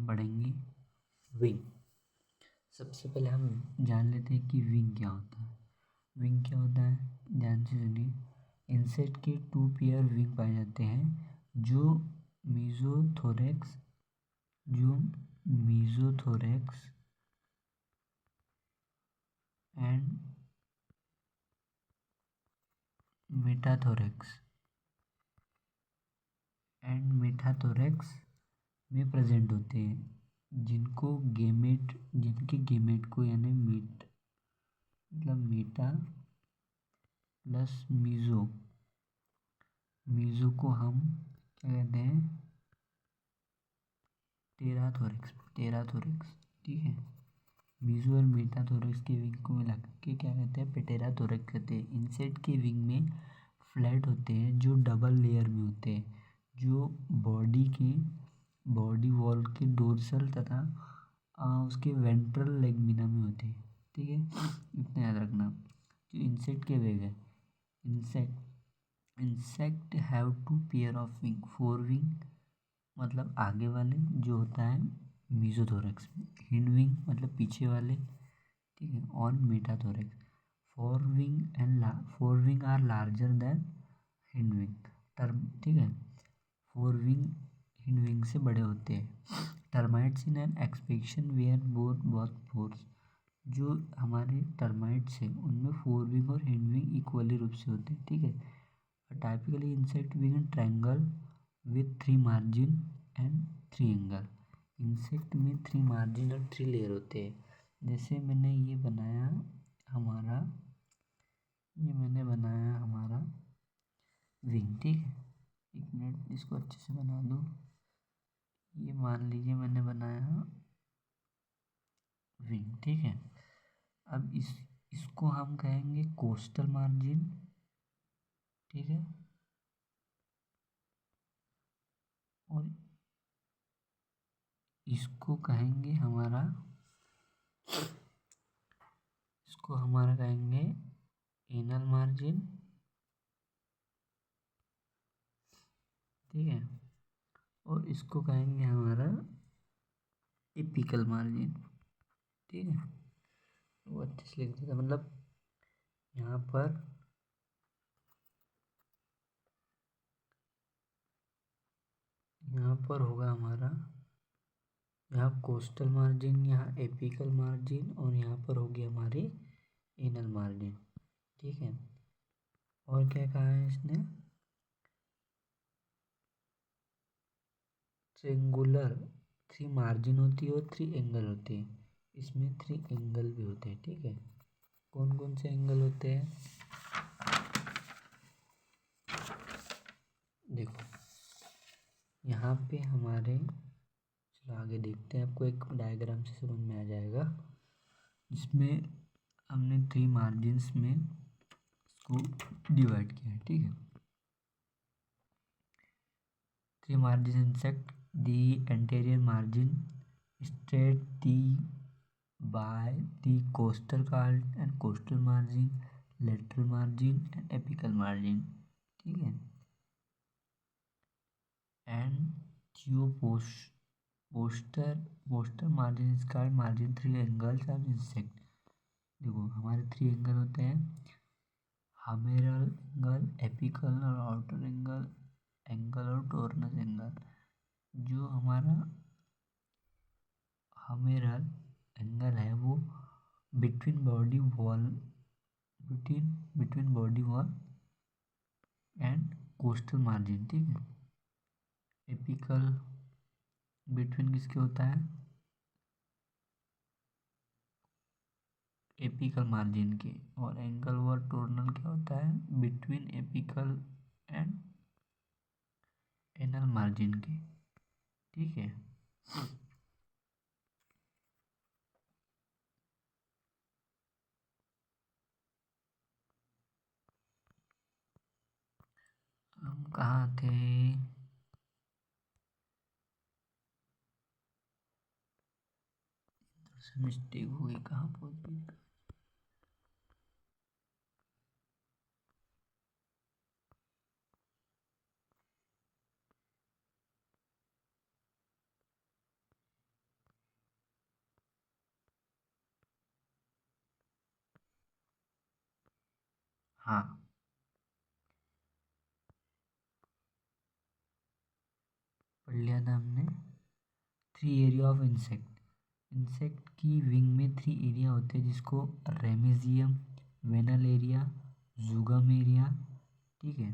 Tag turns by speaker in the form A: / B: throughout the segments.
A: हम पढ़ेंगे विंग। सबसे पहले हम जान लेते हैं कि विंग क्या होता है। विंग क्या होता है, ध्यान से सुनिए। इंसेक्ट के 2 पेयर विंग पाए जाते हैं जो मीजोथोरैक्स एंड मेटाथोरैक्स में प्रेजेंट होते हैं, जिनके गेमेट को यानी मेटा प्लस मीजो को हम क्या कहते हैं, टेराथोरैक्स। ठीक है, मीजो और मेटाथोरैक्स के विंग को मिला के क्या कहते हैं, पेटेराथोरैक्स कहते हैं। इंसेक्ट के विंग में फ्लैट होते हैं जो डबल लेयर में होते हैं, जो बॉडी वॉल के डोर्सल तथा उसके वेंट्रल लेगमिना में होते हैं। ठीक है, इतना याद रखना। जो इंसेक्ट के विंग है, insect have 2 pair of wing, 4 wing मतलब आगे वाले जो होता है मीजोथोरैक्स में, हिंड विंग मतलब पीछे वाले, ठीक है, on metathorax. 4 wing are larger than hind wing term, ठीक है, 4 विंग हिंड विंग से बड़े होते हैं। Termites in an exception where both fores, जो हमारे टर्माइट्स हैं उनमें 4 विंग और हिंड विंग इक्वली रूप से होते हैं। ठीक है, typically insect wing in triangle with 3 margin and 3 angle. Insect में 3 मार्जिन और 3 लेयर होते हैं। जैसे मैंने बनाया हमारा विंग। ठीक है, एक मिनट इसको अच्छे से बना दो। ये मान लीजिए मैंने बनाया विंग। ठीक है, अब इसको हम कहेंगे कोस्टल मार्जिन। ठीक है, और इसको हमारा कहेंगे एनल मार्जिन। ठीक है, और इसको कहेंगे हमारा एपिकल मार्जिन। ठीक है, वो अच्छे से लिख देता, मतलब यहाँ पर होगा हमारा, यहाँ कोस्टल मार्जिन, यहाँ एपिकल मार्जिन, और यहाँ पर होगी हमारी एनल मार्जिन। ठीक है, और क्या कहा है इसने, ट्रेंगुलर 3 मार्जिन होती है और 3 एंगल होते हैं। इसमें 3 एंगल भी होते हैं। ठीक है, कौन कौन से एंगल होते हैं, देखो यहाँ पे हमारे, चलो आगे देखते हैं, आपको एक डायग्राम से समझ में आ जाएगा, जिसमें हमने 3 मार्जिन्स में इसको डिवाइड किया है। ठीक है, 3 margin insect, the anterior margin straight the by the coastal and coastal margin, lateral margin and apical margin. ठीक है, and जो पोस्टर मार्जिन इसका मार्जिन 3 एंगल्स ऑफ इंसेक्ट। देखो हमारे 3 एंगल होते हैं, हमेरल एंगल, एपिकल और आउटर एंगल और टोर्नस एंगल। जो हमारा हमेरल एंगल है वो between body wall and coastal margin. ठीक है, एपिकल बिटवीन किसके होता है, एपिकल मार्जिन के, और एंगल व टोर्नल क्या होता है, between apical and anal margin के। ठीक है, हम कहाँ थे, मिस्टेक हुई, कहाँ पहुँच गई। हाँ, पढ़ लिया था हमने। Three area of insect. Insect की विंग में थ्री एरिया होते हैं, जिसको रेमिजियम, वेनल एरिया, जुगम एरिया। ठीक है,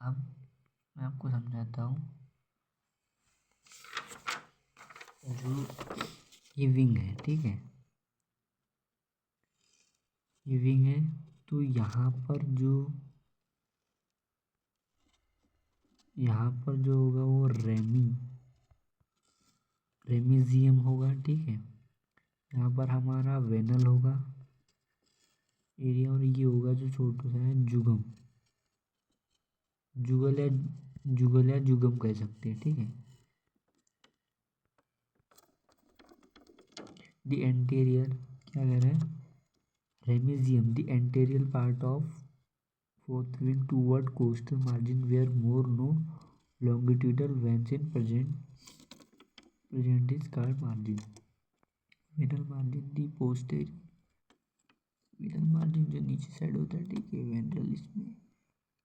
A: अब मैं आपको समझाता हूँ। जो ये विंग है, ठीक है, ये विंग है, तो यहाँ पर जो होगा वो रेमिजियम होगा। ठीक है, यहाँ पर हमारा वेनल होगा एरिया, और ये होगा जो छोटा सा है जुगम, जुगल या जुगम कह सकते हैं। ठीक है, द एंटीरियर क्या कह रहे हैं, remigium the anterior part of fourth wing toward coastal margin where more no longitudinal veins in present is called margin. Middle margin the posterior, middle margin जो नीचे साइड होता है, ठीक है, वेंट्रल, इसमें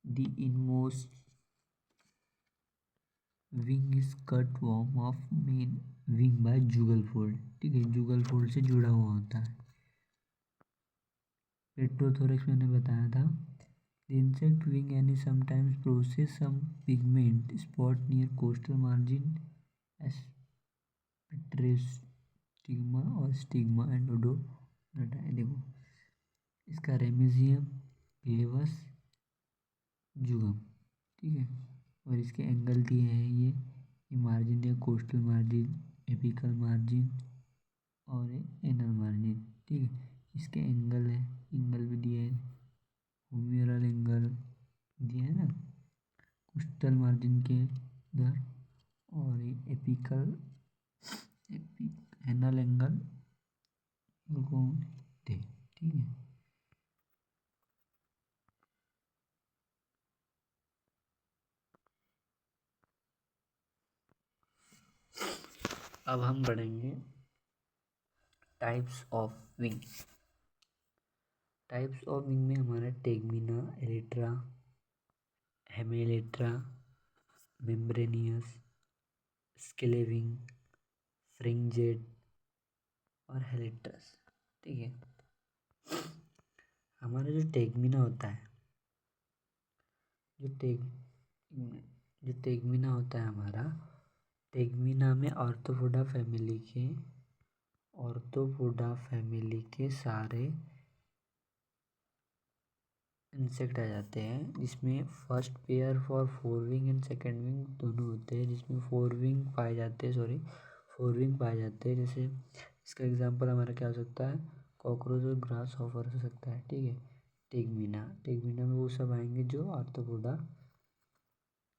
A: the inmost wing is cut form of main wing by jugal fold. ठीक है, जुगल fold से जुड़ा हुआ होता है। पेट्रोथोरैक्स मैंने बताया था। The insect wing and sometimes possess some pigment spot near coastal margin as stigma और स्टिग्मा एंड ओडोनटा है। देखो, इसका रेमिजियम, ग्लेवस, जुगम। ठीक है, और इसके एंगल दिए हैं ये मार्जिन है, कोस्टल मार्जिन, एपिकल मार्जिन और एनल मार्जिन। ठीक है, इसके एंगल है, एंगल भी दिए हैं, होम्यूरल एंगल दिए है ना कोस्टल मार्जिन के इधर, और ये एपिकल एनल एंगल को थे। ठीक है, अब हम बढ़ेंगे types of wing. Types of wing में हमारा टेगमिना, एलिट्रा, हेमेलेट्रा, मेम्ब्रेनियस, स्केलेविंग, फ्रिंजेड और हेलिट्रस। ठीक है, हमारा जो टेगमिना होता है, जो टेग जो टेगमिना होता है हमारा, टेगमिना में ऑर्थोपोडा फैमिली के सारे इंसेक्ट आ जाते हैं, जिसमें first pair for fore wing and second wing दोनों होते हैं, जिसमें फोर विंग पाए जाते हैं। जैसे इसका एग्जांपल हमारा क्या हो सकता है, कॉकरोच और ग्रास हॉपर हो सकता है। ठीक है, टेगमिना में वो सब आएंगे जो आर्थ्रोपोडा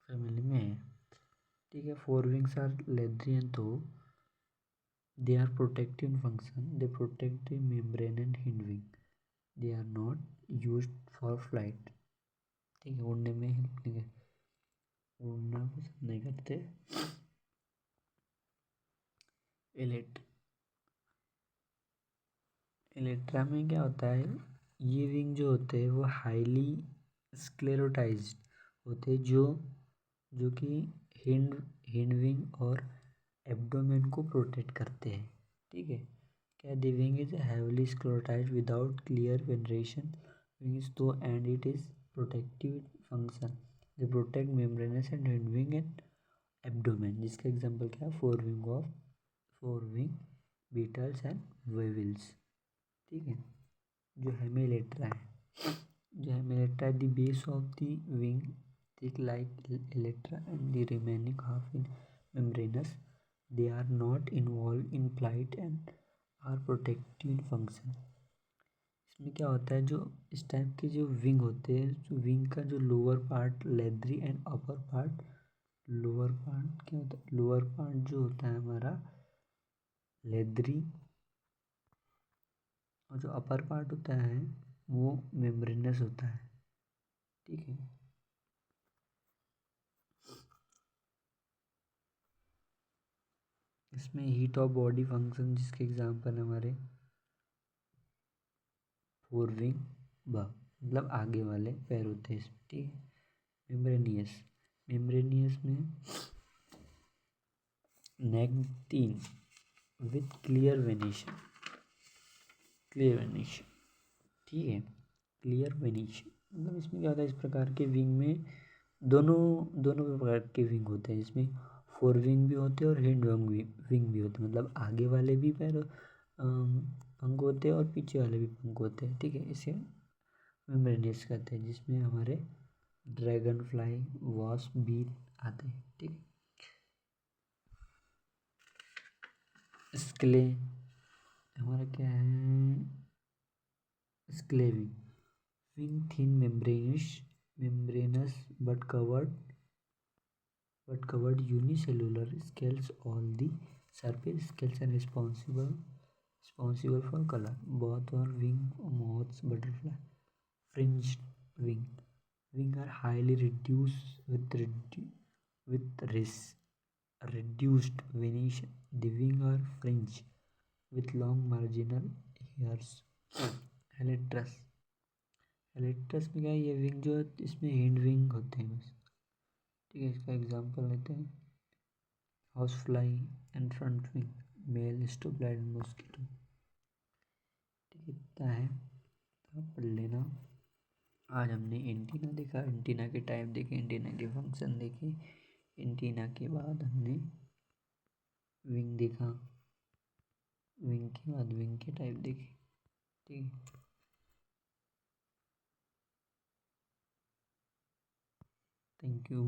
A: फैमिली में है। ठीक है, fore wings are leathery and तो they are protective in function, they protect the membrane and hind wing, they are not used for flight. ठीक है, उड़ने में हेल्प नहीं, उड़ना पसंद नहीं करते। एलेट एलेट्रा में क्या होता है, ये विंग जो होते हैं वो हाईली स्क्लेरोटाइज्ड होते हैं, जो कि हिंड हिंड विंग और एब्डोमेन को प्रोटेक्ट करते हैं। ठीक है, क्या the wing is heavily sclerotised without clear venation wings तो and it is protective function, they protect membranous and hind wing and abdomen. जिसका एग्जांपल क्या है, fore wing beetles and weevils. ठीक है, जो हेमिलेट्रा है, the base of the wing thick like elytra and the remaining half in membranous, they are not involve in flight and are protective function. इसमें क्या होता है, जो इस टाइप के जो विंग होते हैं, जो विंग का जो lower part leathery and upper part, lower part क्या होता है, लोअर पार्ट जो होता है हमारा लेदरी, और जो अपर पार्ट होता है वो मेम्ब्रेनस होता है। ठीक है, इसमें हीट ऑफ बॉडी फंक्शन, जिसके एग्जांपल हमारे फोर विंग, मतलब आगे वाले पैर होते हैं इसमें, ठीक है। मेम्ब्रेनियस, मेम्ब्रेनियस में नेक 3 with clear venation, clear venation, ठीक है। क्लियर वेनिशन मतलब इसमें क्या होता है, इस प्रकार के विंग में दोनों दोनों प्रकार के विंग होते हैं। इसमें फोर विंग भी होते हैं और हिंड विंग भी होते हैं, मतलब आगे वाले भी पैर पंख होते हैं और पीछे वाले भी पंख होते हैं, ठीक है। इसे मेम्ब्रेनियस कहते हैं, जिसमें हमारे ड्रैगन फ्लाई, वास्प भी आते हैं, ठीक है। स्क्ले हमारा क्या है, स्क्लेविंग wing thin membranous but covered unicellular scales all the surface scales and responsible for color. Both are wing moths, butterfly, fringed wing are highly reduced with reduced venation. The wing are fringed with long marginal hairs. Elytras, एलेक्ट्रस में क्या है, ये wing जो है इसमें hind wing होते हैं बस, ठीक है। इसका एग्जांपल लेते हैं, house fly and front wing, male स्टोब्लाइट मॉस्किटो, ठीक है। इतना है तो आप पढ़ लेना। आज हमने एंटीना देखा, एंटीना के टाइप देखे, एंटीना के फंक्शन देखे, एंटीना के बाद हमने विंग देखा, विंग के बाद विंग के टाइप देखे, ठीक है। Thank you.